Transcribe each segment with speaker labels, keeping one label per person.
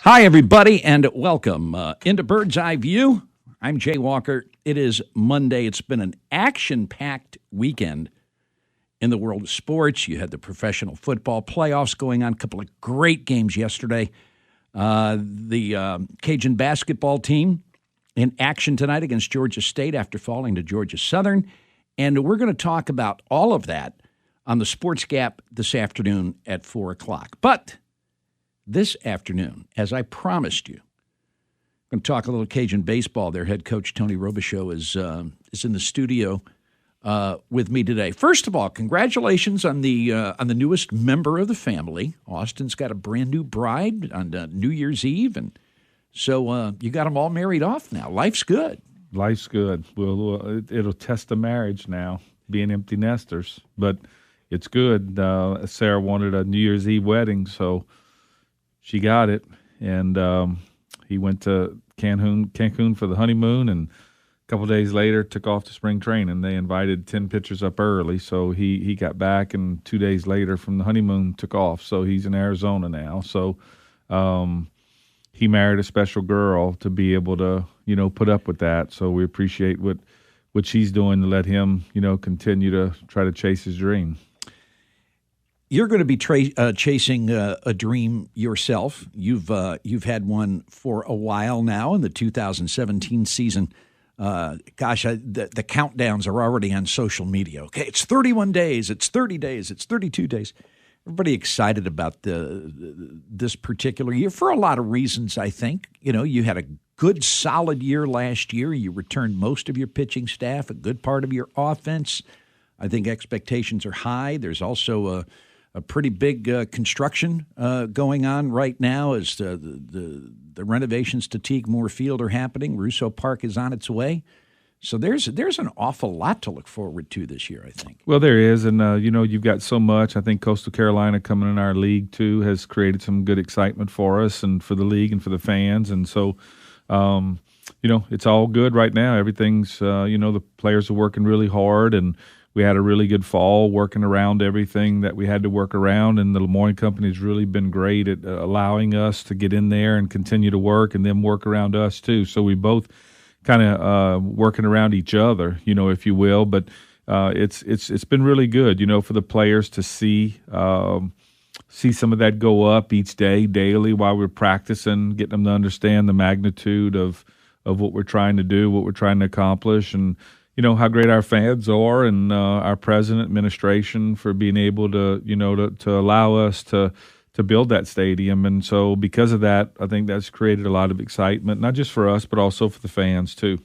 Speaker 1: Hi, everybody, and welcome into Bird's Eye View. I'm Jay Walker. It is Monday. It's been an action-packed weekend in the world of sports. You had the professional football playoffs going on, a couple of great games yesterday. The Cajun basketball team in action tonight against Georgia State after falling to Georgia Southern. And we're going to talk about all of that on the Sports Gap this afternoon at 4 o'clock. But this afternoon, as I promised you, I'm going to talk a little Cajun baseball. Their head coach, Tony Robichaux, is in the studio with me today. First of all, congratulations on the newest member of the family. Austin's got a brand new bride on New Year's Eve, and so you got them all married off now. Life's good.
Speaker 2: Life's good. Well, it'll test the marriage now, being empty nesters, but it's good. Sarah wanted a New Year's Eve wedding, so she got it, and he went to Cancun for the honeymoon, and a couple of days later took off to spring training. They invited 10 pitchers up early, so he got back, and 2 days later from the honeymoon took off. So he's in Arizona now. So he married a special girl to be able to, put up with that. So we appreciate what she's doing to let him, continue to try to chase his dream.
Speaker 1: You're going to be chasing a dream yourself. You've had one for a while now in the 2017 season. The countdowns are already on social media. Okay, it's 31 days, it's 30 days, it's 32 days. Everybody excited about this particular year for a lot of reasons, I think. You had a good, solid year last year. You returned most of your pitching staff, a good part of your offense. I think expectations are high. There's also a pretty big construction going on right now as the renovations to Teague Moore Field are happening. Russo Park is on its way. So there's an awful lot to look forward to this year, I think.
Speaker 2: Well, there is, and you've got so much. I think Coastal Carolina coming in our league too has created some good excitement for us and for the league and for the fans, and so it's all good right now. Everything's the players are working really hard, and we had a really good fall working around everything that we had to work around, and the Lemoyne Company has really been great at allowing us to get in there and continue to work and then work around us too. So we both kind of working around each other, if you will. But it's been really good, for the players to see some of that go up each day, daily, while we're practicing, getting them to understand the magnitude of what we're trying to do, what we're trying to accomplish, and how great our fans are, and our president, administration for being able to, to allow us to build that stadium. And so because of that, I think that's created a lot of excitement, not just for us, but also for the fans too.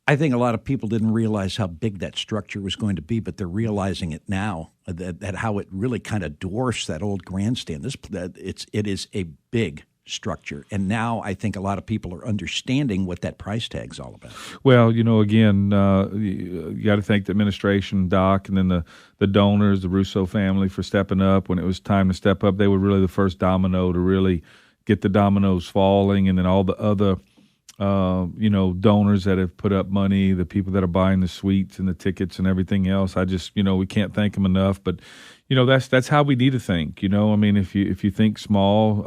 Speaker 1: I think a lot of people didn't realize how big that structure was going to be, but they're realizing it now, that how it really kind of dwarfs that old grandstand. It is a big structure, and now I think a lot of people are understanding what that price tag's all about.
Speaker 2: Well, again, you got to thank the administration, Doc, and then the donors, the Russo family, for stepping up. When it was time to step up, they were really the first domino to really get the dominoes falling, and then all the other donors that have put up money, the people that are buying the suites and the tickets and everything else. I just, we can't thank them enough. But that's how we need to think. If you think small,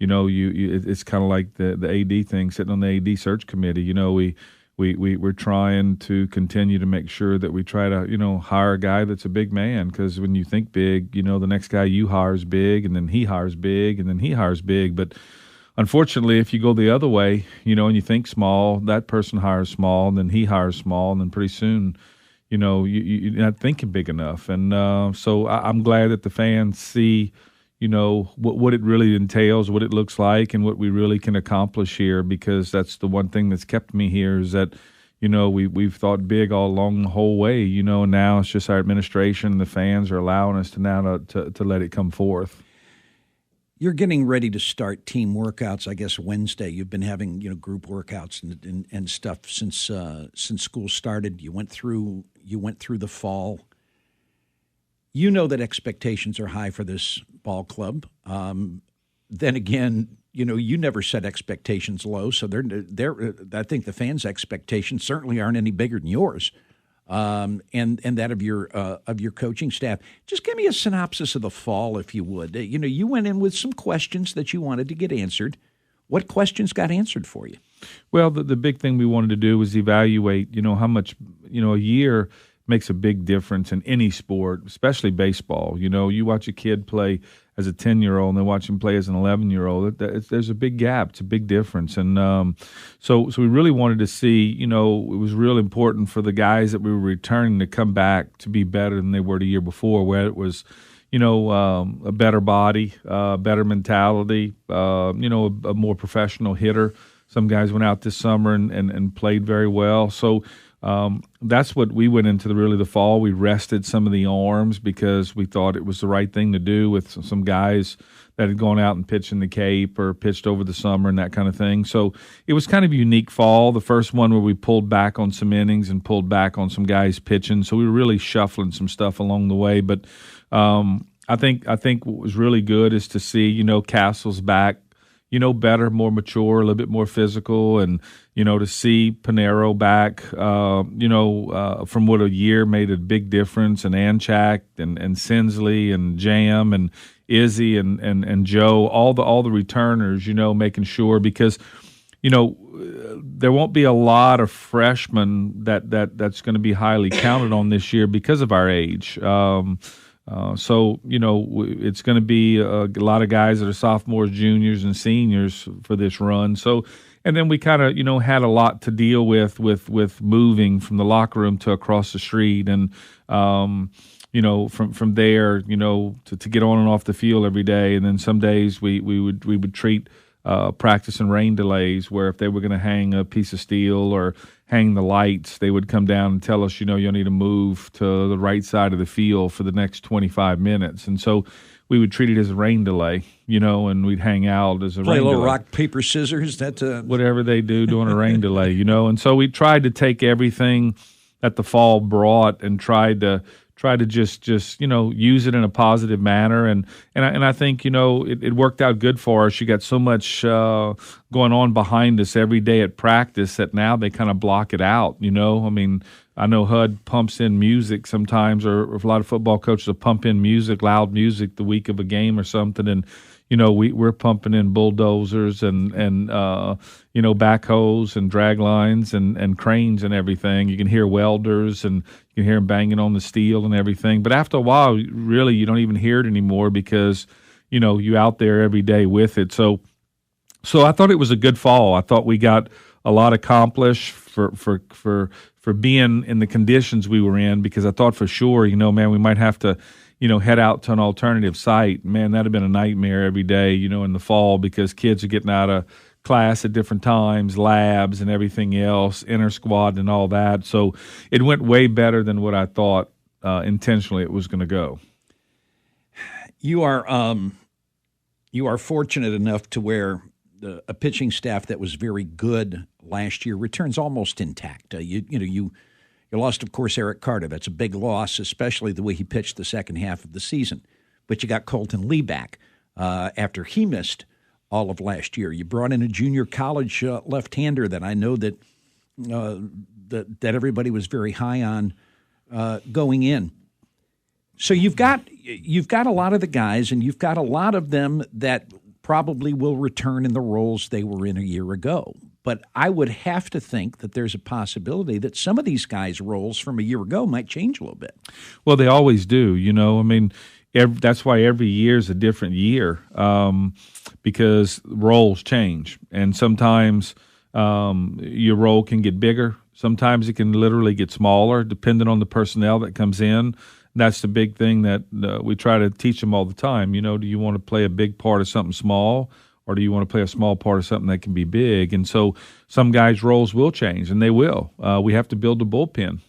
Speaker 2: it's kind of like the AD thing, sitting on the AD search committee. We're trying to continue to make sure that we try to hire a guy that's a big man, because when you think big, the next guy you hire is big, and then he hires big, and then he hires big. But unfortunately, if you go the other way, and you think small, that person hires small, and then he hires small, and then pretty soon, you're not thinking big enough. And so I'm glad that the fans see, what it really entails, what it looks like, and what we really can accomplish here, because that's the one thing that's kept me here is that, we've thought big all along the whole way, and now it's just our administration and the fans are allowing us to now to let it come forth.
Speaker 1: You're getting ready to start team workouts, I guess, Wednesday. You've been having, group workouts and stuff since school started. You went through the fall. You know that expectations are high for this ball club. Then again, you never set expectations low, so they're I think the fans' expectations certainly aren't any bigger than yours. and that of your coaching staff. Just give me a synopsis of the fall, if you would. You went in with some questions that you wanted to get answered. What questions got answered for you?
Speaker 2: Well, the big thing we wanted to do was evaluate, how much, a year makes a big difference in any sport, especially baseball. You watch a kid play as a 10-year-old and then watch him play as an 11-year-old. There's a big gap. It's a big difference. And so we really wanted to see, it was real important for the guys that we were returning to come back to be better than they were the year before, where it was – a better body, better mentality, a more professional hitter. Some guys went out this summer and played very well. So that's what we went into the fall. We rested some of the arms because we thought it was the right thing to do with some guys that had gone out and pitched in the Cape or pitched over the summer and that kind of thing. So it was kind of a unique fall, the first one where we pulled back on some innings and pulled back on some guys pitching. So we were really shuffling some stuff along the way. But I think what was really good is to see, Castle's back, better, more mature, a little bit more physical, and, to see Pinero back, from what a year made a big difference, and Anchak and Sinsley and Jam and Izzy and Joe, all the returners, making sure, because, there won't be a lot of freshmen that's going to be highly counted on this year because of our age. So it's going to be a lot of guys that are sophomores, juniors, and seniors for this run. So, and then we kind of, had a lot to deal with moving from the locker room to across the street, and from there, to get on and off the field every day. And then some days we would treat practice and rain delays, where if they were going to hang a piece of steel or hang the lights, they would come down and tell us, you'll need to move to the right side of the field for the next 25 minutes. And so we would treat it as a rain delay, and we'd hang out as a rain delay.
Speaker 1: Play a little rock, paper, scissors.
Speaker 2: Whatever they do during a rain delay, And so we tried to take everything that the fall brought and tried to just use it in a positive manner, and I think it worked out good for us. You got so much going on behind us every day at practice that now they kind of block it out. I mean, I know HUD pumps in music sometimes, or a lot of football coaches will pump in music, loud music, the week of a game or something, and we're pumping in bulldozers and backhoes and drag lines and cranes and everything. You can hear welders and you can hear them banging on the steel and everything. But after a while, really, you don't even hear it anymore because, you out there every day with it. So I thought it was a good fall. I thought we got a lot accomplished for being in the conditions we were in, because I thought for sure, man, we might have to, head out to an alternative site. Man, that'd have been a nightmare every day, in the fall, because kids are getting out of class at different times, labs and everything else, inter-squad and all that. So it went way better than what I thought intentionally it was going to go.
Speaker 1: You are fortunate enough to where a pitching staff that was very good last year returns almost intact. You lost, of course, Eric Carter. That's a big loss, especially the way he pitched the second half of the season. But you got Colton Lee back after he missed all of last year. You brought in a junior college left-hander that I know that everybody was very high on going in. So you've got a lot of the guys, and you've got a lot of them that probably will return in the roles they were in a year ago. But I would have to think that there's a possibility that some of these guys' roles from a year ago might change a little bit.
Speaker 2: Well, they always do. I mean, that's why every year is a different year, because roles change. And sometimes your role can get bigger. Sometimes it can literally get smaller, depending on the personnel that comes in. That's the big thing that we try to teach them all the time. Do you want to play a big part of something small, or do you want to play a small part of something that can be big? And so some guys' roles will change, and they will. We have to build a bullpen.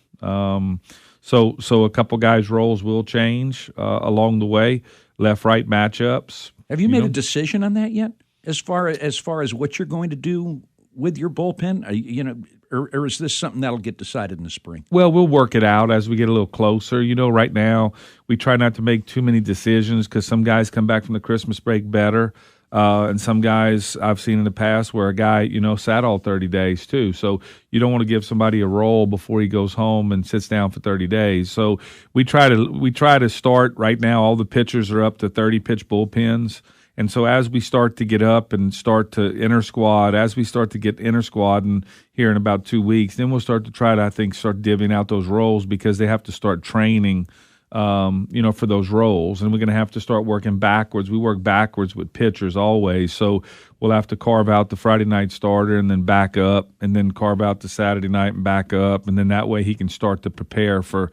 Speaker 2: So a couple guys' roles will change along the way, left-right matchups.
Speaker 1: Have you made a decision on that yet, as far as what you're going to do with your bullpen? Or is this something that'll get decided in the spring?
Speaker 2: Well, we'll work it out as we get a little closer. Right now we try not to make too many decisions because some guys come back from the Christmas break better. And some guys I've seen in the past where a guy, sat all 30 days too. So you don't want to give somebody a role before he goes home and sits down for 30 days. So we try to start right now. All the pitchers are up to 30 pitch bullpens. And so as we start to get up and start to inter squad, and here in about 2 weeks, then we'll start to try to, I think, start divvying out those roles because they have to start training for those roles. And we're going to have to start working backwards. We work backwards with pitchers always. So we'll have to carve out the Friday night starter and then back up and then carve out the Saturday night and back up. And then that way he can start to prepare for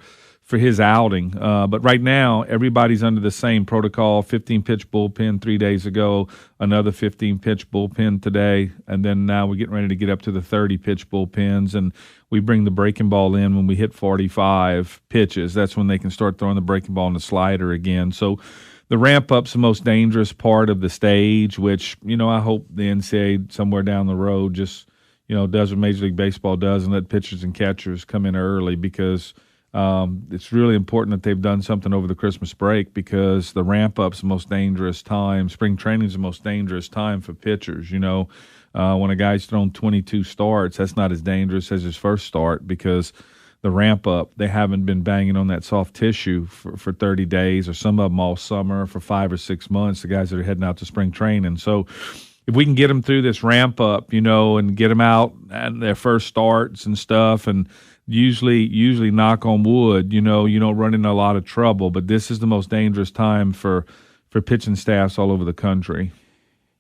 Speaker 2: his outing. But right now, everybody's under the same protocol, 15-pitch bullpen 3 days ago, another 15-pitch bullpen today, and then now we're getting ready to get up to the 30-pitch bullpens, and we bring the breaking ball in when we hit 45 pitches. That's when they can start throwing the breaking ball and the slider again. So the ramp-up's the most dangerous part of the stage, which, I hope the NCAA somewhere down the road just, does what Major League Baseball does and let pitchers and catchers come in early because – it's really important that they've done something over the Christmas break because the ramp-up's the most dangerous time. Spring training's the most dangerous time for pitchers, When a guy's thrown 22 starts, that's not as dangerous as his first start because the ramp-up, they haven't been banging on that soft tissue for 30 days or some of them all summer for 5 or 6 months, the guys that are heading out to spring training. So if we can get them through this ramp-up, and get them out at their first starts and stuff and usually knock on wood, you don't run into a lot of trouble. But this is the most dangerous time for pitching staffs all over the country.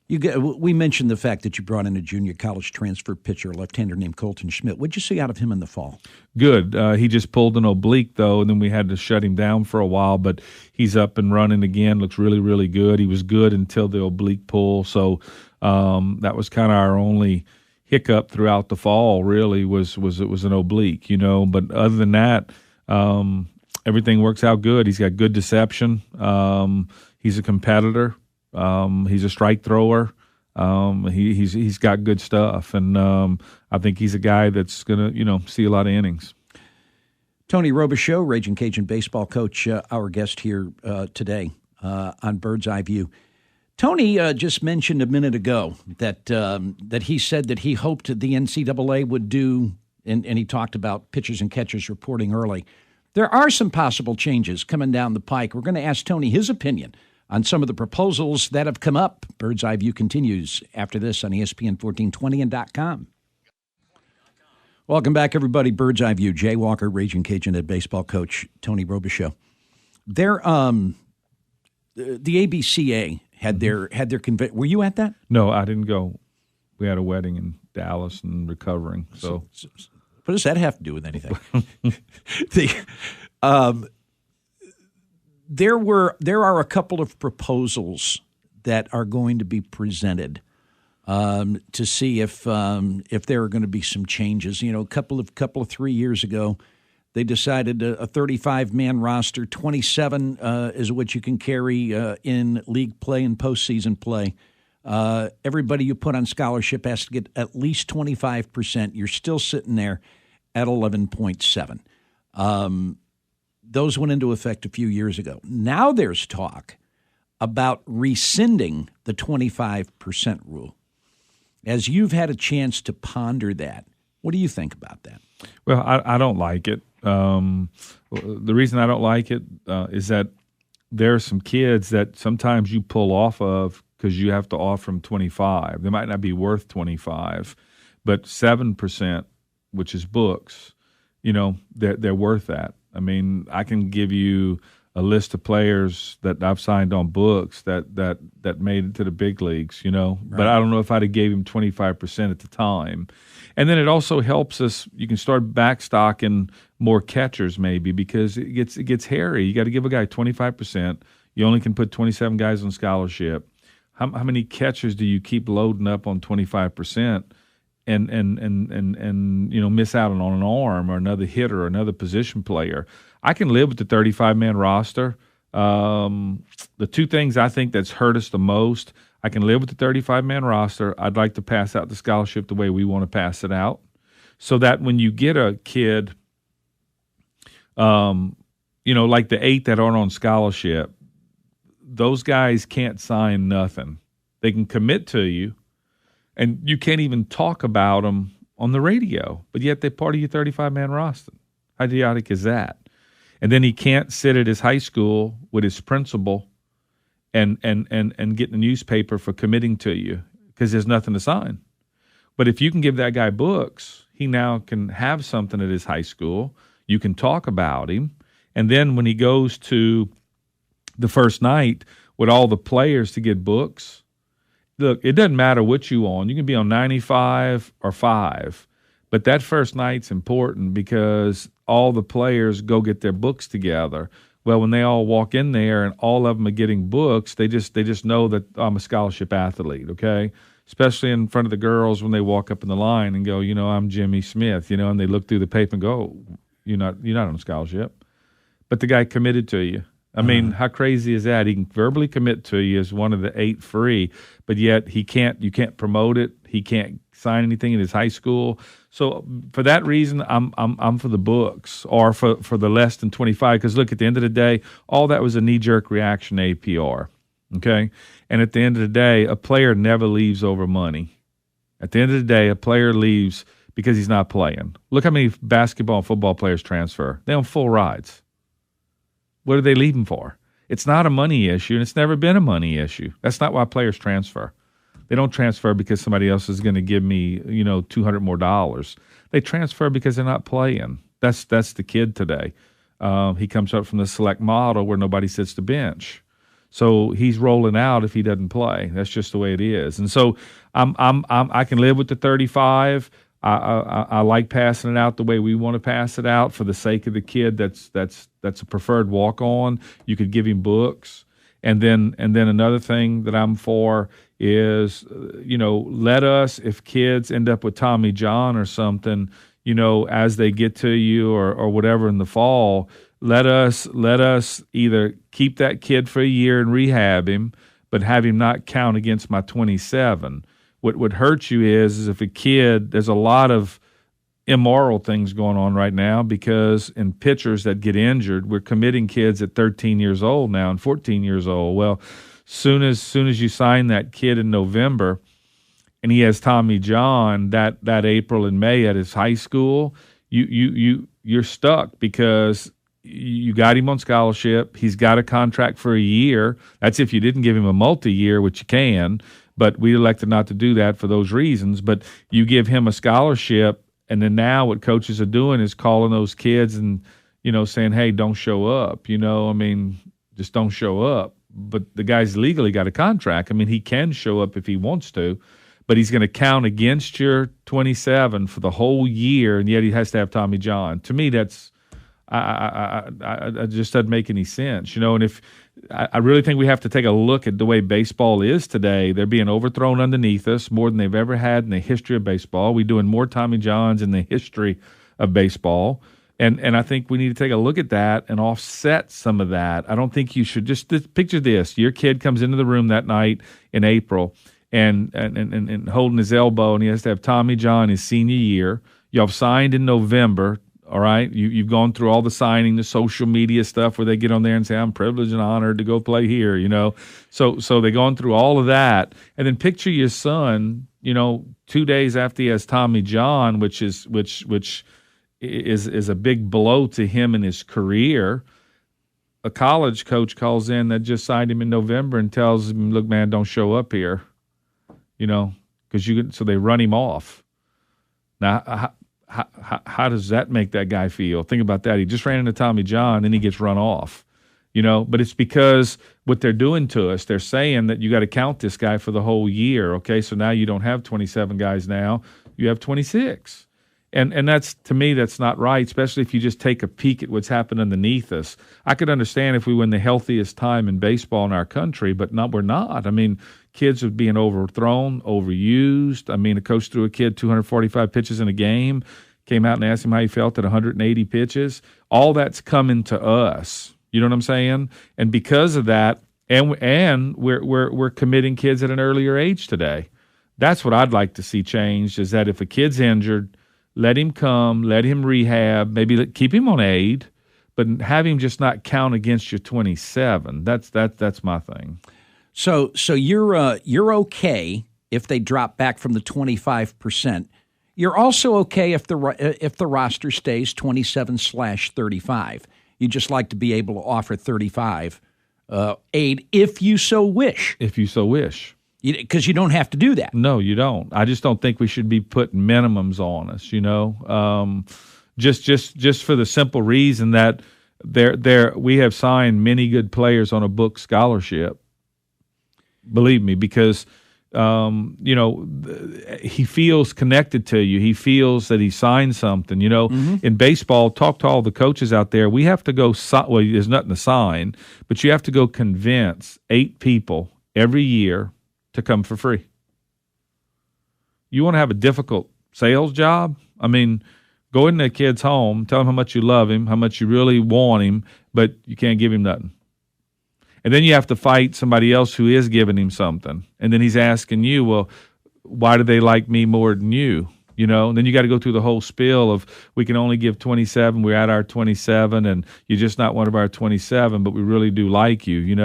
Speaker 1: We mentioned the fact that you brought in a junior college transfer pitcher, a left-hander named Colton Schmidt. What'd you see out of him in the fall?
Speaker 2: Good. He just pulled an oblique, though, and then we had to shut him down for a while. But he's up and running again. Looks really, really good. He was good until the oblique pull. So that was kind of our only hiccup throughout the fall, really, was an oblique, But other than that, everything works out good. He's got good deception. He's a competitor. He's a strike thrower. He's got good stuff, and I think he's a guy that's gonna see a lot of innings.
Speaker 1: Tony Robichaux, Ragin Cajun baseball coach, our guest here today on Bird's Eye View. Tony just mentioned a minute ago that he said that he hoped the NCAA would do, and he talked about pitchers and catchers reporting early. There are some possible changes coming down the pike. We're going to ask Tony his opinion on some of the proposals that have come up. Bird's Eye View continues after this on ESPN 1420 and .com. Welcome back, everybody. Bird's Eye View. Jay Walker, Ragin Cajun head baseball coach, Tony Robichaux. The ABCA had their convention. Were you at that?
Speaker 2: No, I didn't go. We had a wedding in Dallas and recovering. So
Speaker 1: what does that have to do with anything? There are a couple of proposals that are going to be presented to see if there are going to be some changes. A couple of 3 years ago, they decided a 35-man roster, 27 is what you can carry in league play and postseason play. Everybody you put on scholarship has to get at least 25%. You're still sitting there at 11.7. Those went into effect a few years ago. Now there's talk about rescinding the 25% rule. As you've had a chance to ponder that, what do you think about that?
Speaker 2: Well, I don't like it. The reason I don't like it is that there are some kids that sometimes you pull off of because you have to offer them 25. They might not be worth 25, but 7%, which is books, they're worth that. I mean, I can give you a list of players that I've signed on books that made it to the big leagues, Right. But I don't know if I'd have gave him 25% at the time. And then it also helps us. You can start backstocking more catchers maybe because it gets hairy. You got to give a guy 25%. You only can put 27 guys on scholarship. How many catchers do you keep loading up on 25% and miss out on an arm or another hitter or another position player? I can live with the 35-man roster. The two things I think that's hurt us the most, I can live with the 35-man roster. I'd like to pass out the scholarship the way we want to pass it out so that when you get a kid, like the 8 that aren't on scholarship, those guys can't sign nothing. They can commit to you, and you can't even talk about them on the radio, but yet they're part of your 35-man roster. How idiotic is that? And then he can't sit at his high school with his principal and get the newspaper for committing to you because there's nothing to sign. But if you can give that guy books, he now can have something at his high school. You can talk about him. And then when he goes to the first night with all the players to get books, look, it doesn't matter what you on. You can be on 95 or 5. But that first night's important because all the players go get their books together. Well, when they all walk in there and all of them are getting books, they just know that I'm a scholarship athlete, okay? Especially in front of the girls when they walk up in the line and go, I'm Jimmy Smith, and they look through the paper and go, oh, you're not on a scholarship. But the guy committed to you. I mean, how crazy is that? He can verbally commit to you as one of the 8 free, but yet you can't promote it. He can't sign anything in his high school. So for that reason, I'm for the books or for the less than 25. Because look, at the end of the day, all that was a knee-jerk reaction to APR. Okay? And at the end of the day, a player never leaves over money. At the end of the day, a player leaves because he's not playing. Look how many basketball and football players transfer. They on full rides. What are they leaving for? It's not a money issue, and it's never been a money issue. That's not why players transfer. They don't transfer because somebody else is going to give me, $200 more. They transfer because they're not playing. That's the kid today. He comes up from the select model where nobody sits the bench. So he's rolling out if he doesn't play. That's just the way it is. And so I can live with the 35. I like passing it out the way we want to pass it out for the sake of the kid. That's a preferred walk on. You could give him books, and then another thing that I'm for is let us, if kids end up with Tommy John or something, as they get to you or whatever in the fall, let us either keep that kid for a year and rehab him, but have him not count against my 27. What would hurt you is if a kid, there's a lot of immoral things going on right now because in pitchers that get injured, we're committing kids at 13 years old now and 14 years old. Well, soon as you sign that kid in November and he has Tommy John that April and May at his high school, you're stuck because you got him on scholarship. He's got a contract for a year. That's if you didn't give him a multi-year, which you can. But we elected not to do that for those reasons. But you give him a scholarship, and then now what coaches are doing is calling those kids and, saying, hey, don't show up. Just don't show up. But the guy's legally got a contract. He can show up if he wants to, but he's going to count against your 27 for the whole year, and yet he has to have Tommy John. To me, that's I just doesn't make any sense, And if I really think we have to take a look at the way baseball is today. They're being overthrown underneath us more than they've ever had in the history of baseball. We're doing more Tommy Johns in the history of baseball. And I think we need to take a look at that and offset some of that. I don't think you should just picture this. Your kid comes into the room that night in April and holding his elbow, and he has to have Tommy John his senior year. Y'all have signed in November. All right, you've gone through all the signing, the social media stuff where they get on there and say, I'm privileged and honored to go play here, So they've gone through all of that. And then picture your son, 2 days after he has Tommy John, which is a big blow to him in his career. A college coach calls in that just signed him in November and tells him, look, man, don't show up here, so they run him off. Now, how does that make that guy feel? Think about that. He just ran into Tommy John and he gets run off, but it's because what they're doing to us, they're saying that you got to count this guy for the whole year. Okay. So now you don't have 27 guys now, you have 26. And that's, to me, that's not right, especially if you just take a peek at what's happened underneath us. I could understand if we were in the healthiest time in baseball in our country, but we're not. Kids are being overthrown, overused. A coach threw a kid 245 pitches in a game, came out and asked him how he felt at 180 pitches. All that's coming to us. You know what I'm saying? And because of that, and we're committing kids at an earlier age today. That's what I'd like to see changed, is that if a kid's injured, let him come, let him rehab, maybe keep him on aid, but have him just not count against your 27. That's my thing.
Speaker 1: So you're okay if they drop back from the 25%. You're also okay if the roster stays 27/35. You just like to be able to offer 35 aid if you so wish.
Speaker 2: If you so wish.
Speaker 1: Because you don't have to do that.
Speaker 2: No, you don't. I just don't think we should be putting minimums on us, just for the simple reason that we have signed many good players on a book scholarship. Believe me, because he feels connected to you. He feels that he signed something. In baseball, talk to all the coaches out there. We have to go. Well, there's nothing to sign, but you have to go convince 8 people every year to come for free. You want to have a difficult sales job? I mean, go into a kid's home, tell him how much you love him, how much you really want him, but you can't give him nothing. And then you have to fight somebody else who is giving him something. And then he's asking you, well, why do they like me more than you? And then you got to go through the whole spiel of we can only give 27. We're at our 27, and you're just not one of our 27, but we really do like you,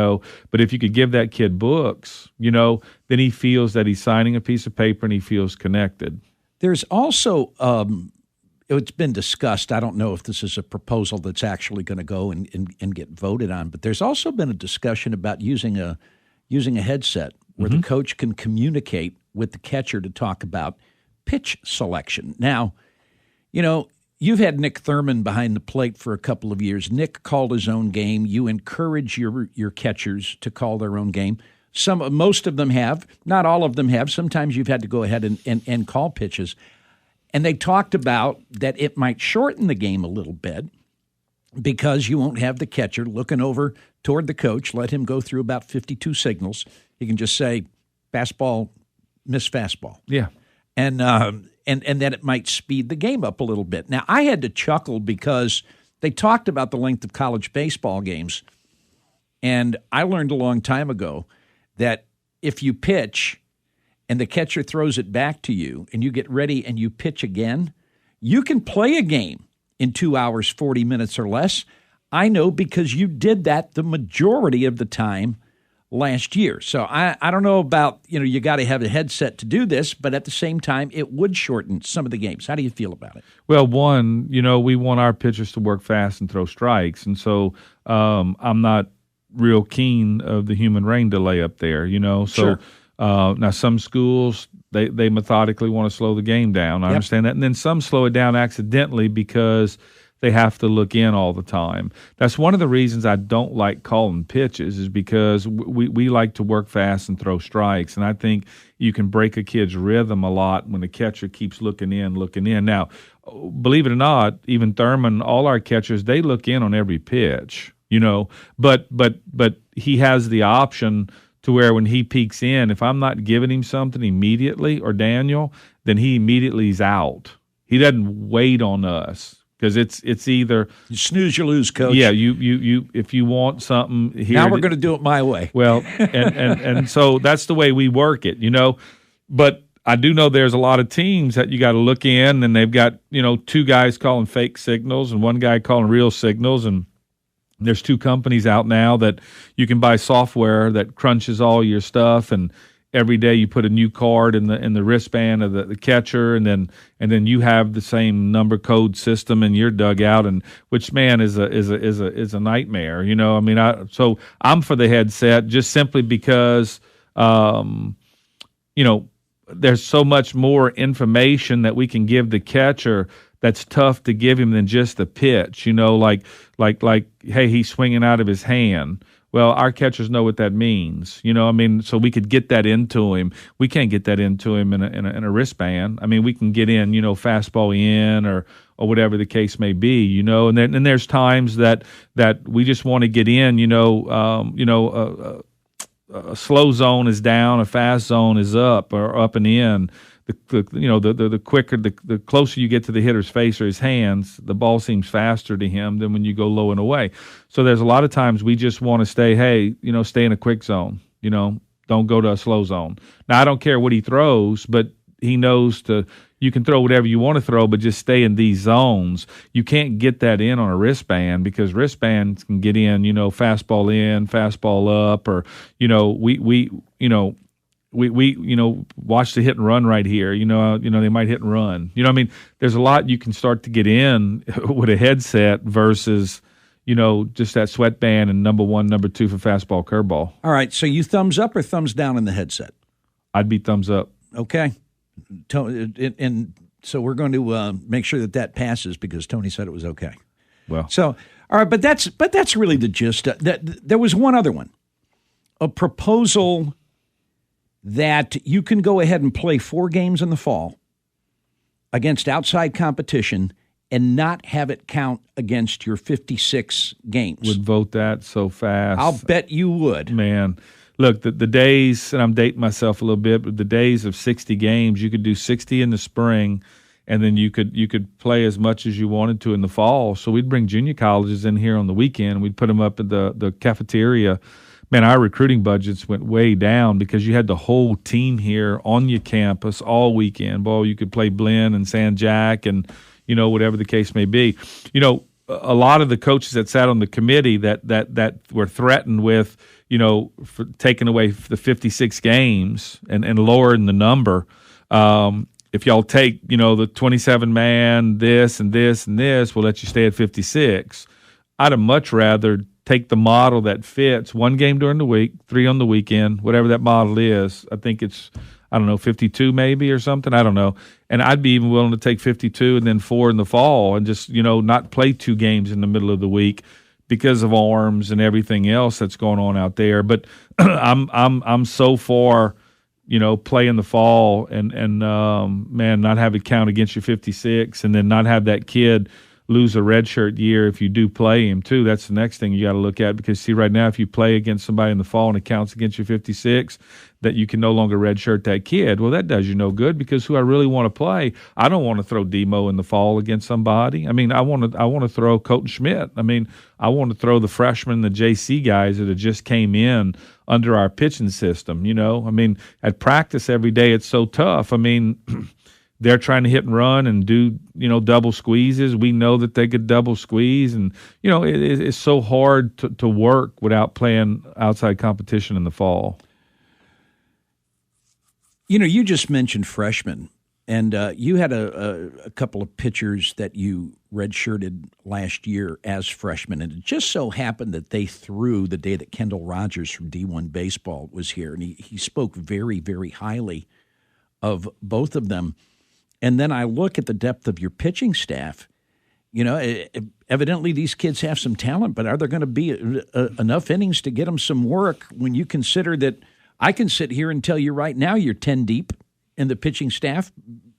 Speaker 2: But if you could give that kid books, then he feels that he's signing a piece of paper and he feels connected.
Speaker 1: There's also it's been discussed. I don't know if this is a proposal that's actually going to go and get voted on, but there's also been a discussion about using a headset where the coach can communicate with the catcher to talk about pitch selection. Now, you've had Nick Thurman behind the plate for a couple of years. Nick called his own game. You encourage your catchers to call their own game. Most of them have. Not all of them have. Sometimes you've had to go ahead and call pitches. And they talked about that it might shorten the game a little bit because you won't have the catcher looking over toward the coach, let him go through about 52 signals. He can just say, fastball, miss fastball.
Speaker 2: Yeah.
Speaker 1: And that it might speed the game up a little bit. Now, I had to chuckle because they talked about the length of college baseball games, and I learned a long time ago that if you pitch and the catcher throws it back to you and you get ready and you pitch again, you can play a game in 2 hours, 40 minutes or less. I know because you did that the majority of the time last year. So I don't know about, you got to have a headset to do this, but at the same time, it would shorten some of the games. How do you feel about it?
Speaker 2: Well, one, we want our pitchers to work fast and throw strikes. And so I'm not real keen of the human rain delay up there, So
Speaker 1: Sure.
Speaker 2: Now some schools, they methodically want to slow the game down. I understand that. And then some slow it down accidentally because they have to look in all the time. That's one of the reasons I don't like calling pitches is because we like to work fast and throw strikes. And I think you can break a kid's rhythm a lot when the catcher keeps looking in. Now, believe it or not, even Thurman, all our catchers, they look in on every pitch, but he has the option to where when he peeks in, if I'm not giving him something immediately or Daniel, then he immediately is out. He doesn't wait on us. Because it's either
Speaker 1: you snooze, you lose, coach.
Speaker 2: Yeah, you if you want something here.
Speaker 1: Now we're going to do it my way.
Speaker 2: Well, and so that's the way we work it, But I do know there's a lot of teams that you got to look in, and they've got 2 guys calling fake signals and 1 guy calling real signals, and there's 2 companies out now that you can buy software that crunches all your stuff and. Every day you put a new card in the wristband of the catcher, and then you have the same number code system in your dugout, and which is a nightmare. So I'm for the headset just simply because there's so much more information that we can give the catcher that's tough to give him than just the pitch. Like hey, he's swinging out of his hand. Well, our catchers know what that means, so we could get that into him. We can't get that into him in a wristband. We can get in, fastball in or whatever the case may be, and then there's times that we just want to get in, a slow zone is down, a fast zone is up or up and in. The quicker, the closer you get to the hitter's face or his hands, the ball seems faster to him than when you go low and away. So there's a lot of times we just want to stay in a quick zone. Don't go to a slow zone. Now I don't care what he throws, but he knows you can throw whatever you want to throw, but just stay in these zones. You can't get that in on a wristband because wristbands can get in, fastball in, fastball up, or, we watch the hit and run right here. They might hit and run. There's a lot you can start to get in with a headset versus, just that sweatband and number 1, number 2 for fastball, curveball.
Speaker 1: All right, so you thumbs up or thumbs down in the headset?
Speaker 2: I'd be thumbs up.
Speaker 1: Okay. And so we're going to make sure that passes because Tony said it was okay.
Speaker 2: Well,
Speaker 1: so all right, but that's really the gist. There was one other one, a proposal that you can go ahead and play 4 games in the fall against outside competition and not have it count against your 56 games.
Speaker 2: Would vote that so fast.
Speaker 1: I'll bet you would.
Speaker 2: Man, look, the days, and I'm dating myself a little bit, but the days of 60 games, you could do 60 in the spring, and then you could play as much as you wanted to in the fall. So we'd bring junior colleges in here on the weekend. We'd put them up at the cafeteria. Man, our recruiting budgets went way down because you had the whole team here on your campus all weekend. Boy, you could play Blinn and San Jack and, whatever the case may be. A lot of the coaches that sat on the committee that were threatened with, for taking away the 56 games and lowering the number, if y'all take, the 27-man, this and this and this, we'll let you stay at 56. I'd have much rather take the model that fits 1 game during the week, 3 on the weekend, whatever that model is. I think it's, 52 maybe or something. I don't know. And I'd be even willing to take 52 and then 4 in the fall and just, not play 2 games in the middle of the week because of arms and everything else that's going on out there. But I'm so for, play in the fall and man, not have it count against your 56 and then not have that kid lose a redshirt year if you do play him too. That's the next thing you got to look at because see right now if you play against somebody in the fall and it counts against your 56, that you can no longer redshirt that kid. Well, that does you no good because who I really want to play, I don't want to throw Demo in the fall against somebody. I want to throw Colton Schmidt. I want to throw the freshmen, the JC guys that have just came in under our pitching system. At practice every day it's so tough. They're trying to hit and run and do, double squeezes. We know that they could double squeeze. And, it's so hard to work without playing outside competition in the fall.
Speaker 1: You just mentioned freshmen, and you had a couple of pitchers that you redshirted last year as freshmen. And it just so happened that they threw the day that Kendall Rogers from D1 Baseball was here. And he spoke very, very highly of both of them. And then I look at the depth of your pitching staff. Evidently these kids have some talent, but are there going to be enough innings to get them some work when you consider that I can sit here and tell you right now you're 10 deep in the pitching staff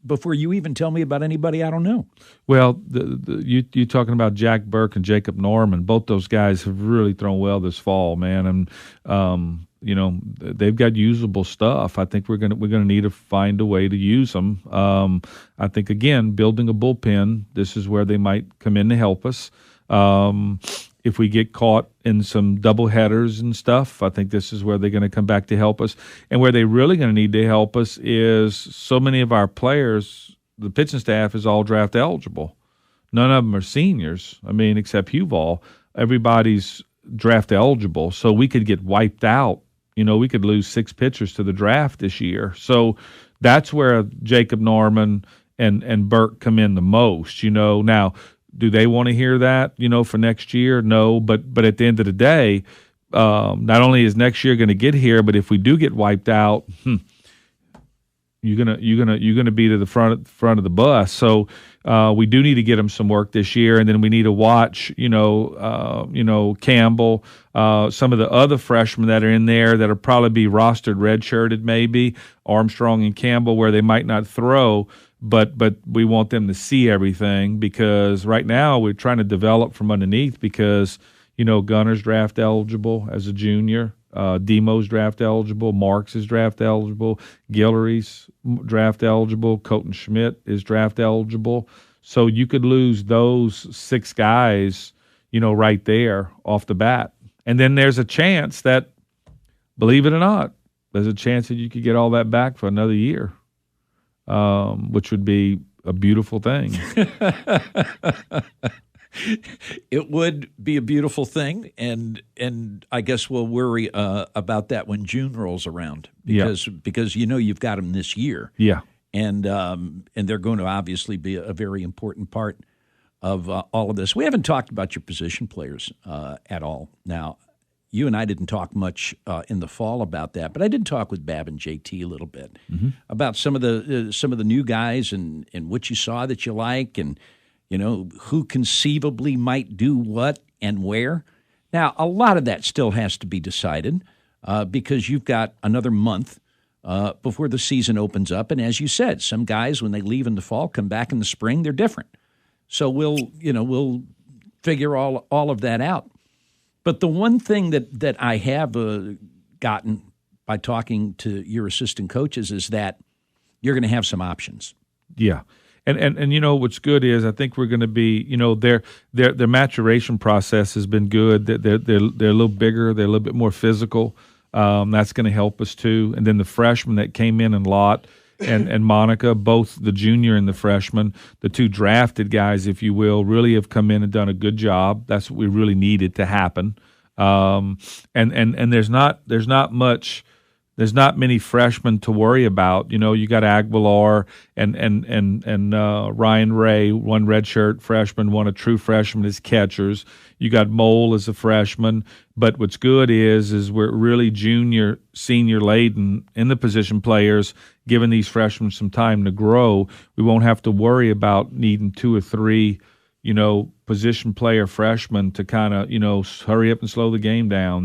Speaker 1: before you even tell me about anybody I don't know?
Speaker 2: Well, you talking about Jack Burke and Jacob Norman, both those guys have really thrown well this fall, man. And they've got usable stuff. I think we're gonna need to find a way to use them. I think again, building a bullpen, this is where they might come in to help us. If we get caught in some double headers and stuff, I think this is where they're going to come back to help us. And where they're really going to need to help us is so many of our players, the pitching staff is all draft eligible. None of them are seniors. Except Huval. Everybody's draft eligible. So we could get wiped out. We could lose 6 pitchers to the draft this year. So that's where Jacob Norman and Burke come in the most. Now, do they want to hear that, for next year? No, but at the end of the day, not only is next year going to get here, but if we do get wiped out, you're gonna be to the front of the bus. So we do need to get them some work this year, and then we need to watch, Campbell, some of the other freshmen that are in there that'll probably be rostered redshirted, maybe Armstrong and Campbell, where they might not throw. But we want them to see everything because right now we're trying to develop from underneath because, Gunner's draft eligible as a junior, Demo's draft eligible, Marks is draft eligible, Guillory's draft eligible, Colton Schmidt is draft eligible. So you could lose those 6 guys, right there off the bat. And then there's a chance that, believe it or not, there's a chance that you could get all that back for another year. which would be a beautiful thing.
Speaker 1: It would be a beautiful thing, and I guess we'll worry about that when June rolls around because you've got them this year.
Speaker 2: Yeah.
Speaker 1: And they're going to obviously be a very important part of all of this. We haven't talked about your position players at all. Now, you and I didn't talk much in the fall about that, but I did talk with Bab and JT a little bit about some of the new guys and what you saw that you like, and who conceivably might do what and where. Now, a lot of that still has to be decided because you've got another month before the season opens up. And as you said, some guys, when they leave in the fall, come back in the spring, they're different. So we'll figure all of that out. But the one thing that I have gotten by talking to your assistant coaches is that you're going to have some options.
Speaker 2: Yeah. And what's good is I think we're going to be, their maturation process has been good. They're a little bigger. They're a little bit more physical. That's going to help us too. And then the freshmen that came in Lott and Monica, both the junior and the freshman, the two drafted guys, if you will, really have come in and done a good job. That's what we really needed to happen. And there's not many freshmen to worry about. You got Aguilar and Ryan Ray, one redshirt freshman, one a true freshman as catchers. You got Mole as a freshman. But what's good is we're really junior, senior laden in the position players, giving these freshmen some time to grow. We won't have to worry about needing 2 or 3, position player freshmen to kind of, hurry up and slow the game down.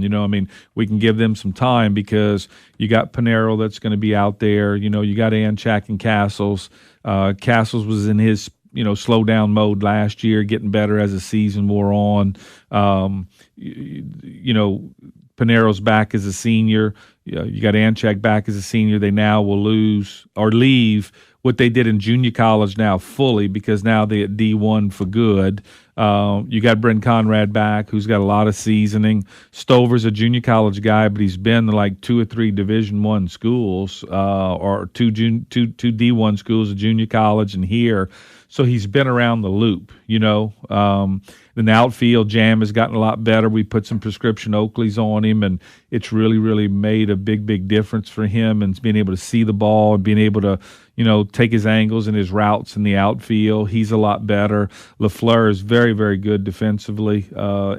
Speaker 2: We can give them some time because you got Pinero that's going to be out there. You got Anchak and Castles. Castles was in his, slow down mode last year, getting better as the season wore on. Pinero's back as a senior. You got Anchak back as a senior. They now will lose or leave what they did in junior college now fully because now they're at D1 for good. You got Brent Conrad back, who's got a lot of seasoning. Stover's a junior college guy, but he's been to like 2 or 3 Division I schools or two D1 schools, a junior college and here. So he's been around the loop, Then the outfield jam has gotten a lot better. We put some prescription Oakleys on him, and it's really, really made a big, big difference for him and being able to see the ball and being able to, take his angles and his routes in the outfield. He's a lot better. LaFleur is very, very good defensively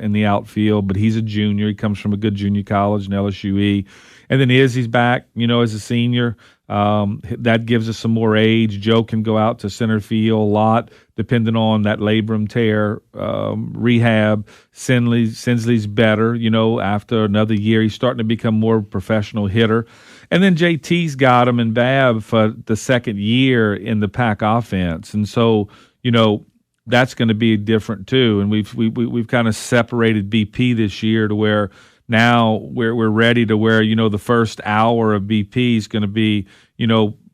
Speaker 2: in the outfield, but he's a junior. He comes from a good junior college in LSUE. And then Izzy's back, as a senior. That gives us some more age. Joe can go out to center field a lot, depending on that labrum tear, rehab. Sinsley's better, after another year. He's starting to become more of a professional hitter. And then JT's got him and Bab for the second year in the pack offense. And so, that's going to be different too. And we've kind of separated BP this year to where now we're ready to where, the first hour of BP is going to be,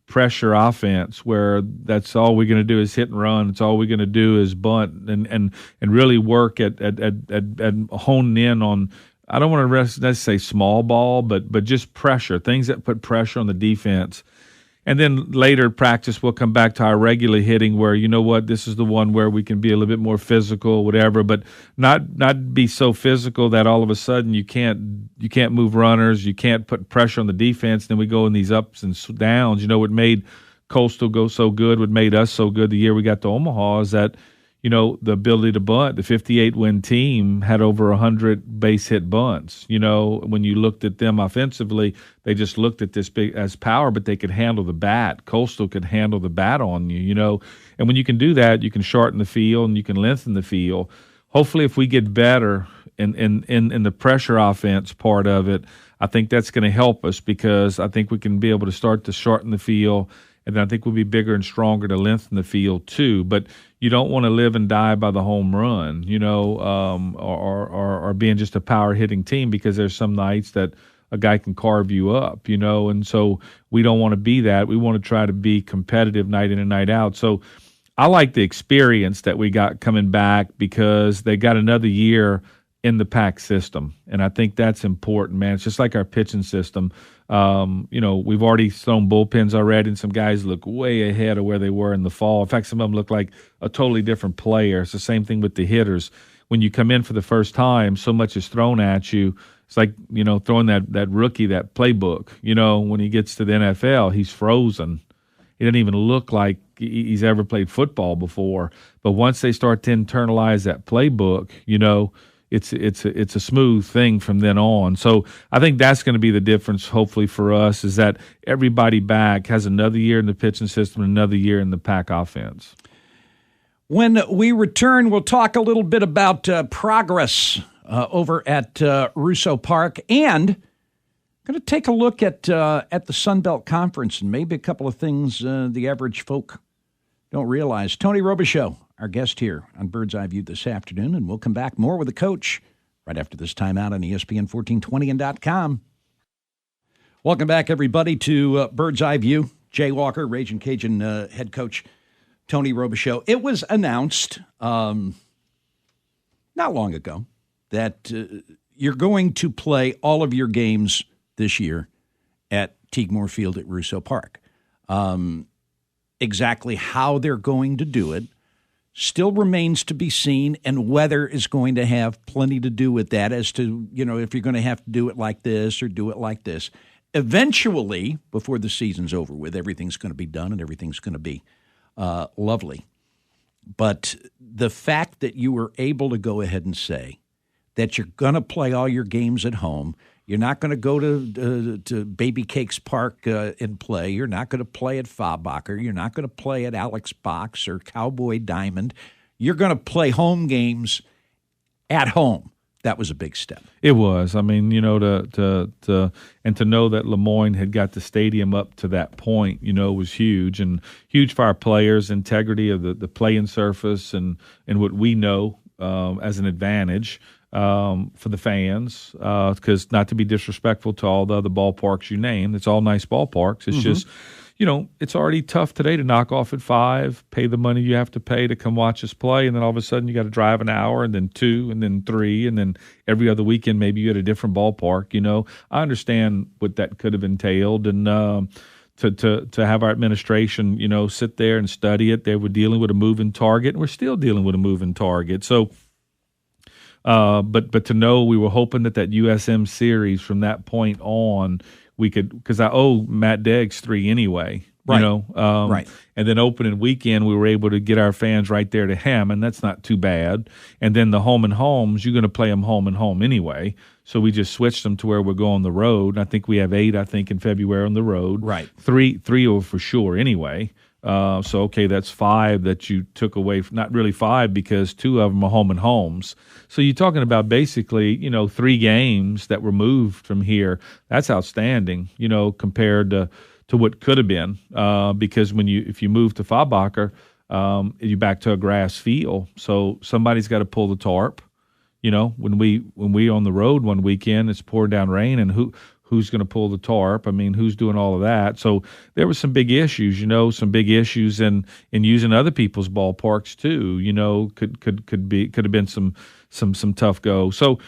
Speaker 2: pressure offense, where that's all we're going to do is hit and run. It's all we're going to do is bunt and really work at honing in on, I don't want to necessarily say small ball, but just pressure, things that put pressure on the defense. And then later practice, we'll come back to our regular hitting where, this is the one where we can be a little bit more physical, whatever, but not be so physical that all of a sudden you can't move runners, you can't put pressure on the defense. Then we go in these ups and downs. What made Coastal go so good, what made us so good the year we got to Omaha is that, the ability to bunt. The 58-win team had over 100 base hit bunts. When you looked at them offensively, they just looked at this big as power, but they could handle the bat. Coastal could handle the bat on you, And when you can do that, you can shorten the field and you can lengthen the field. Hopefully, if we get better in the pressure offense part of it, I think that's going to help us because I think we can be able to start to shorten the field. And then I think we'll be bigger and stronger to lengthen the field too. But you don't want to live and die by the home run, or being just a power hitting team because there's some nights that a guy can carve you up, And so we don't want to be that. We want to try to be competitive night in and night out. So I like the experience that we got coming back because they got another year in the PAC system. And I think that's important, man. It's just like our pitching system. We've already thrown bullpens already, and some guys look way ahead of where they were in the fall. In fact, some of them look like a totally different player. It's the same thing with the hitters. When you come in for the first time, so much is thrown at you. It's like, throwing that rookie, that playbook. When he gets to the NFL, he's frozen. He doesn't even look like he's ever played football before. But once they start to internalize that playbook, it's a smooth thing from then on. So I think that's going to be the difference, hopefully, for us, is that everybody back has another year in the pitching system, another year in the pack offense.
Speaker 1: When we return, we'll talk a little bit about progress over at Russo Park, and going to take a look at the Sun Belt Conference and maybe a couple of things the average folk don't realize. Tony Robichaux, our guest here on Bird's Eye View this afternoon, and we'll come back more with the coach right after this timeout on ESPN 1420 and .com. Welcome back, everybody, to Bird's Eye View. Jay Walker, Ragin Cajun head coach Tony Robichaux. It was announced not long ago that you're going to play all of your games this year at Teague Field at Russo Park. Exactly how they're going to do it still remains to be seen, and weather is going to have plenty to do with that as to, if you're going to have to do it like this or do it like this. Eventually, before the season's over with, everything's going to be done and everything's going to be lovely. But the fact that you were able to go ahead and say that you're going to play all your games at home, you're not going to go to Baby Cakes Park and play. You're not going to play at Faubacher. You're not going to play at Alex Box or Cowboy Diamond. You're going to play home games at home. That was a big step.
Speaker 2: It was. I mean, to know that Lemoyne had got the stadium up to that point, was huge, and huge for our players, integrity of the playing surface, and what we know as an advantage. For the fans, because not to be disrespectful to all the other ballparks you named, it's all nice ballparks. It's just, it's already tough today to knock off at 5, pay the money you have to pay to come watch us play, and then all of a sudden you got to drive an hour, and then 2, and then 3, and then every other weekend maybe you at a different ballpark. I understand what that could have entailed, and to have our administration, sit there and study it. They were dealing with a moving target, and we're still dealing with a moving target. So. But to know, we were hoping that USM series from that point on we could, because I owe Matt Deggs 3 anyway,
Speaker 1: right.
Speaker 2: Right. And then opening weekend we were able to get our fans right there to Hammond. That's not too bad. And then the home and homes, you're going to play them home and home anyway. So we just switched them to where we're going the road. And I think we have 8, in February on the road.
Speaker 1: Right.
Speaker 2: 3 are for sure anyway. Okay, that's 5 that you took away. Not really 5 because 2 of them are home and homes. So you're talking about basically, 3 games that were moved from here. That's outstanding, compared to what could have been. Because if you move to Faubacher, you're back to a grass field. So somebody's got to pull the tarp. When we on the road one weekend, it's pouring down rain, and who's going to pull the tarp? I mean, who's doing all of that? So there were some big issues, some big issues in using other people's ballparks too. Could have been some tough go. So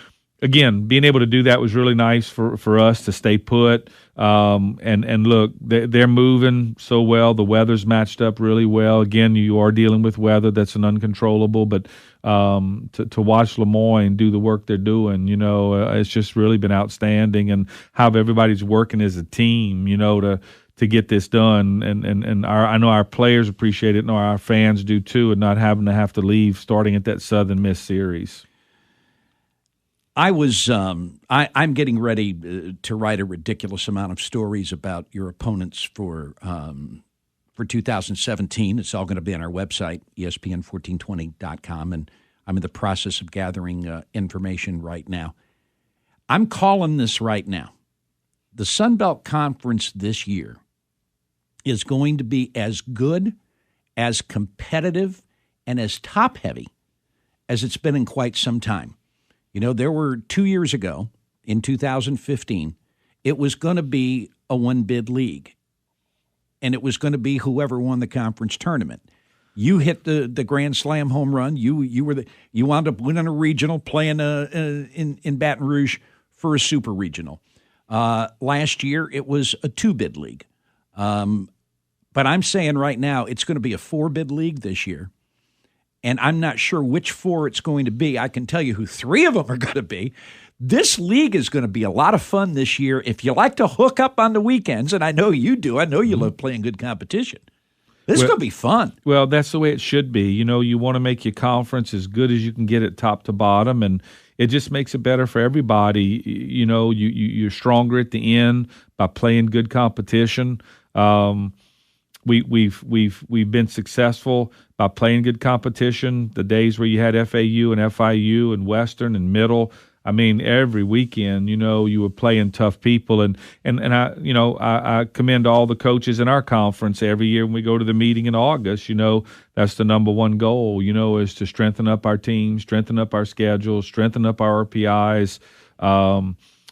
Speaker 2: again, being able to do that was really nice for us to stay put. And look, they're moving so well. The weather's matched up really well. Again, you are dealing with weather that's an uncontrollable, but to watch Lemoyne do the work they're doing, it's just really been outstanding, and how everybody's working as a team, to get this done. And I know our players appreciate it, and our fans do too, and not having to leave starting at that Southern Miss series.
Speaker 1: I'm getting ready to write a ridiculous amount of stories about your opponents for 2017. It's all going to be on our website, ESPN1420.com, and I'm in the process of gathering information right now. I'm calling this right now. The Sun Belt Conference this year is going to be as good, as competitive, and as top-heavy as it's been in quite some time. There were 2 years ago, in 2015, it was going to be a one-bid league, and it was going to be whoever won the conference tournament. You hit the Grand Slam home run. You wound up winning a regional, playing in Baton Rouge for a super regional. Last year, it was a 2-bid league. But I'm saying right now it's going to be a 4-bid league this year. And I'm not sure which 4 it's going to be. I can tell you who 3 of them are going to be. This league is going to be a lot of fun this year. If you like to hook up on the weekends, and I know you do, I know you love playing good competition. This is going to be fun.
Speaker 2: Well, that's the way it should be. You want to make your conference as good as you can get it top to bottom, and it just makes it better for everybody. You're stronger at the end by playing good competition. We've been successful by playing good competition. The days where you had FAU and FIU and Western and Middle, I mean, every weekend, you were playing tough people, and I commend all the coaches in our conference every year when we go to the meeting in August. That's the number one goal. Is to strengthen up our team, strengthen up our schedule, strengthen up our RPIs,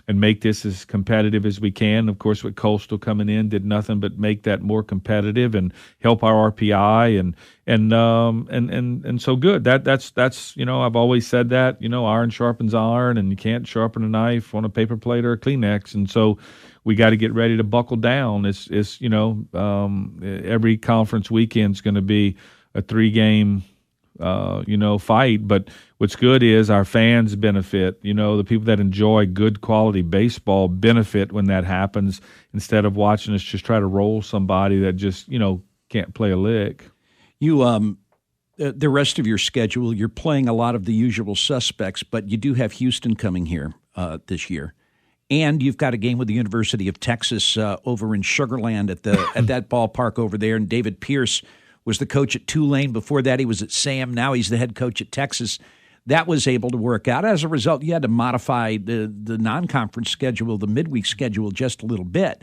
Speaker 2: and make this as competitive as we can. Of course, with Coastal coming in, did nothing but make that more competitive and help our RPI and so good. That's I've always said that iron sharpens iron, and you can't sharpen a knife on a paper plate or a Kleenex, and so we got to get ready to buckle down. Every conference weekend is going to be a 3-game fight, but what's good is our fans benefit. The people that enjoy good quality baseball benefit when that happens, instead of watching us just try to roll somebody that just can't play a lick.
Speaker 1: You the rest of your schedule, you're playing a lot of the usual suspects, but you do have Houston coming here this year, and you've got a game with the University of Texas over in Sugar Land at that ballpark over there, and David Pierce was the coach at Tulane. Before that, he was at Sam. Now he's the head coach at Texas. That was able to work out. As a result, you had to modify the non-conference schedule, the midweek schedule, just a little bit.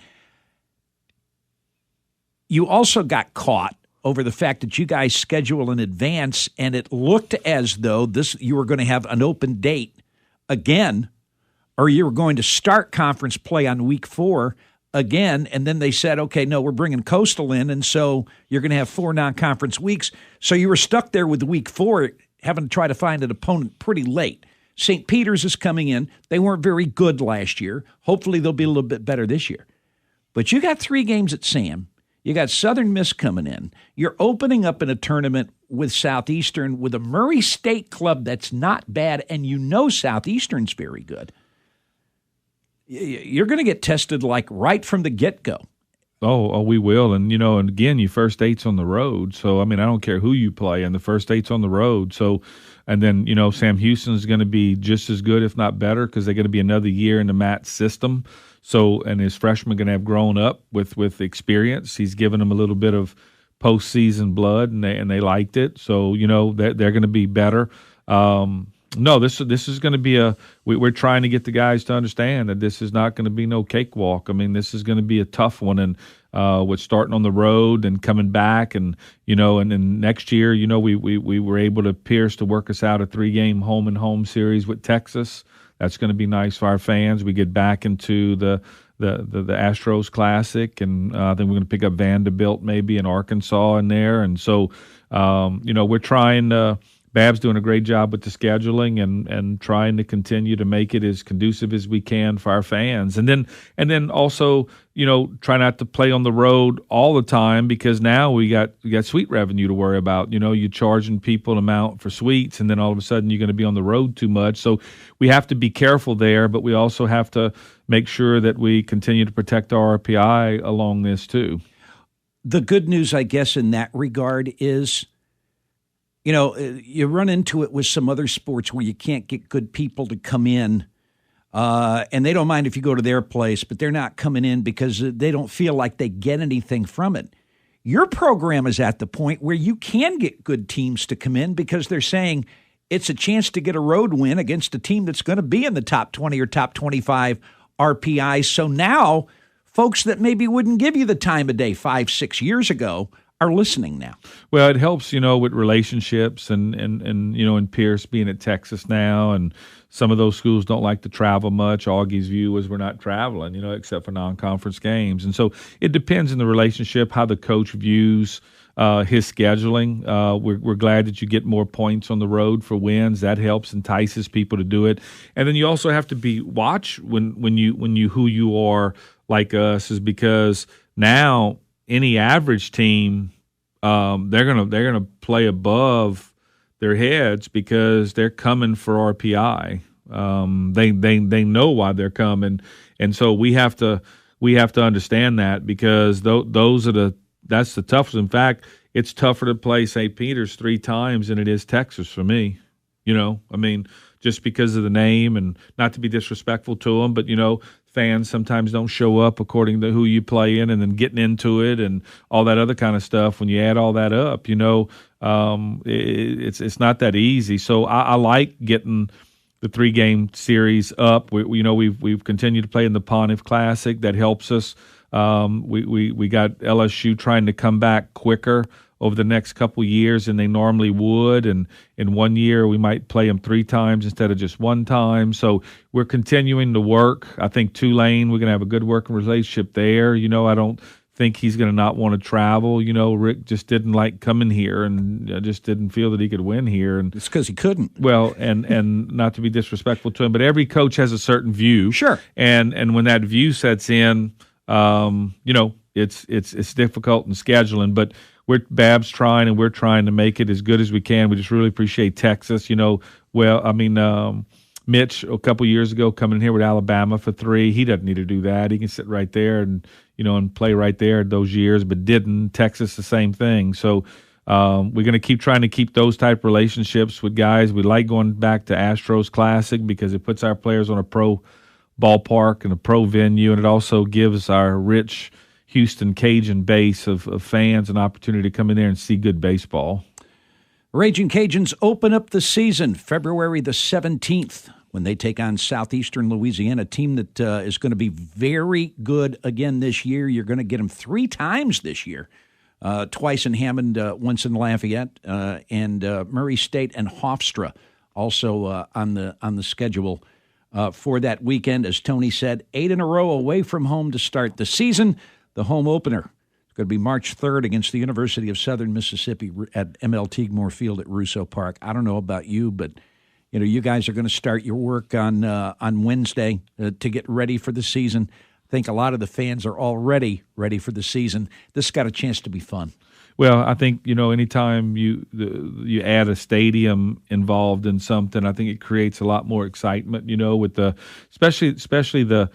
Speaker 1: You also got caught over the fact that you guys schedule in advance, and it looked as though you were going to have an open date again, or you were going to start conference play on week 4 again, and then they said, okay, no, we're bringing Coastal in, and so you're going to have 4 non-conference weeks. So you were stuck there with week 4, having to try to find an opponent pretty late. St. Peter's is coming in. They weren't very good last year. Hopefully they'll be a little bit better this year. But you got 3 games at Sam. You got Southern Miss coming in. You're opening up in a tournament with Southeastern, with a Murray State club that's not bad, and Southeastern's very good. You're going to get tested right from the get-go.
Speaker 2: Oh, we will. And, and again, your first 8's on the road. So, I don't care who you play, and the first 8's on the road. So, and then, Sam Houston is going to be just as good, if not better, because they're going to be another year in the Matt's system. So, and his freshmen going to have grown up with experience. He's given them a little bit of postseason blood, and they liked it. So, they're going to be better. No, this is going to be we're trying to get the guys to understand that this is not going to be no cakewalk. This is going to be a tough one, and with starting on the road and coming back, and and then next year, we were able to Pierce to work us out a 3-game home and home series with Texas. That's going to be nice for our fans. We get back into the Astros Classic, and I think we're going to pick up Vanderbilt maybe in Arkansas in there, and so we're trying to. Bab's doing a great job with the scheduling and trying to continue to make it as conducive as we can for our fans. And then also, try not to play on the road all the time, because now we got suite revenue to worry about. You're charging people an amount for suites, and then all of a sudden you're going to be on the road too much. So we have to be careful there, but we also have to make sure that we continue to protect our RPI along this too.
Speaker 1: The good news, I guess, in that regard is, you run into it with some other sports where you can't get good people to come in, and they don't mind if you go to their place, but they're not coming in because they don't feel like they get anything from it. Your program is at the point where you can get good teams to come in because they're saying it's a chance to get a road win against a team that's going to be in the top 20 or top 25 RPI. So now folks that maybe wouldn't give you the time of day 5-6 years ago are listening now.
Speaker 2: Well, it helps, with relationships and Pierce being at Texas now, and some of those schools don't like to travel much. Augie's view is we're not traveling, except for non-conference games. And so it depends on the relationship, how the coach views his scheduling. We're glad that you get more points on the road for wins. That helps, entices people to do it. And then you also have to watch when you who you are like us, is because now any average team, they're gonna play above their heads because they're coming for RPI. They know why they're coming, and so we have to understand that, because that's the toughest. In fact, it's tougher to play St. Peter's 3 times than it is Texas for me. Just because of the name, and not to be disrespectful to them, but fans sometimes don't show up according to who you play in, and then getting into it and all that other kind of stuff. When you add all that up, it's not that easy. So I like getting the 3-game series up. We've continued to play in the Pontiff Classic. That helps us. We got LSU trying to come back quicker over the next couple years than they normally would, and in 1 year we might play them 3 times instead of just 1 time. So we're continuing to work. I think Tulane, we're going to have a good working relationship there. I don't think he's going to not want to travel. Rick just didn't like coming here, and just didn't feel that he could win here. And
Speaker 1: it's because he couldn't.
Speaker 2: Well, and not to be disrespectful to him, but every coach has a certain view.
Speaker 1: Sure.
Speaker 2: And when that view sets in, it's difficult in scheduling, but Bab's trying, and we're trying to make it as good as we can. We just really appreciate Texas. Mitch, a couple years ago, coming in here with Alabama for 3, he doesn't need to do that. He can sit right there and play right there those years, but didn't. Texas, the same thing. So we're going to keep trying to keep those type relationships with guys. We like going back to Astros Classic because it puts our players on a pro ballpark and a pro venue, and it also gives our rich Houston Cajun base of fans an opportunity to come in there and see good baseball.
Speaker 1: Ragin Cajuns open up the season February the 17th when they take on Southeastern Louisiana, a team that is going to be very good again this year. You're going to get them 3 times this year, twice in Hammond, once in Lafayette, and Murray State and Hofstra also on the schedule for that weekend. As Tony said, 8 in a row away from home to start the season. The home opener is going to be March 3rd against the University of Southern Mississippi at ML Teague Field at Russo Park. I don't know about you, but you guys are going to start your work on Wednesday to get ready for the season. I think a lot of the fans are already ready for the season. This has got a chance to be fun.
Speaker 2: Well, I think anytime you add a stadium involved in something, I think it creates a lot more excitement. With especially the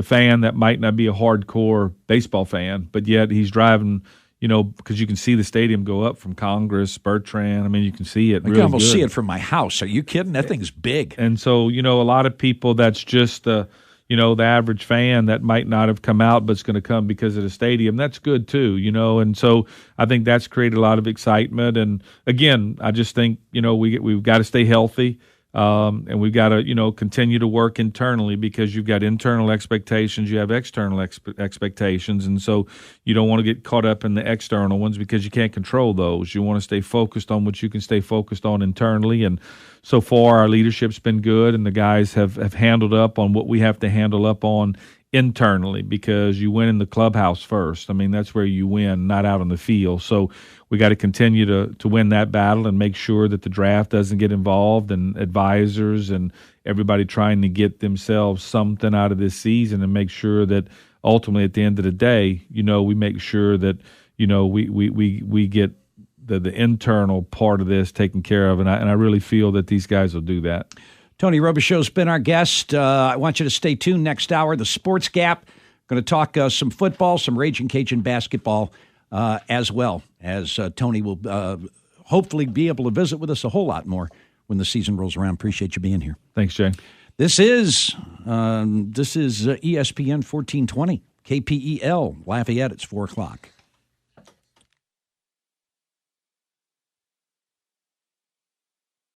Speaker 2: fan that might not be a hardcore baseball fan, but yet he's driving, because you can see the stadium go up from Congress, Bertrand. You can see it.
Speaker 1: I can almost see it from my house. Are you kidding? That thing's big.
Speaker 2: And so, a lot of people, that's just the average fan that might not have come out, but it's going to come because of the stadium. That's good too, and so I think that's created a lot of excitement. And again, I just think, we've got to stay healthy. And we've got to, continue to work internally, because you've got internal expectations, you have external expectations, and so you don't want to get caught up in the external ones because you can't control those. You want to stay focused on what you can stay focused on internally, and so far our leadership's been good, and the guys have handled up on what we have to handle up on internally, because you win in the clubhouse first. That's where you win, not out on the field. So we got to continue to win that battle and make sure that the draft doesn't get involved, and advisors and everybody trying to get themselves something out of this season, and make sure that ultimately at the end of the day, we make sure that, we get the internal part of this taken care of. And I really feel that these guys will do that.
Speaker 1: Tony Robichaux's been our guest. I want you to stay tuned next hour. The Sports Gap. Going to talk some football, some Ragin Cajun basketball, as well as Tony will hopefully be able to visit with us a whole lot more when the season rolls around. Appreciate you being here.
Speaker 2: Thanks, Jay.
Speaker 1: This is ESPN 1420, KPEL, Lafayette. It's 4 o'clock.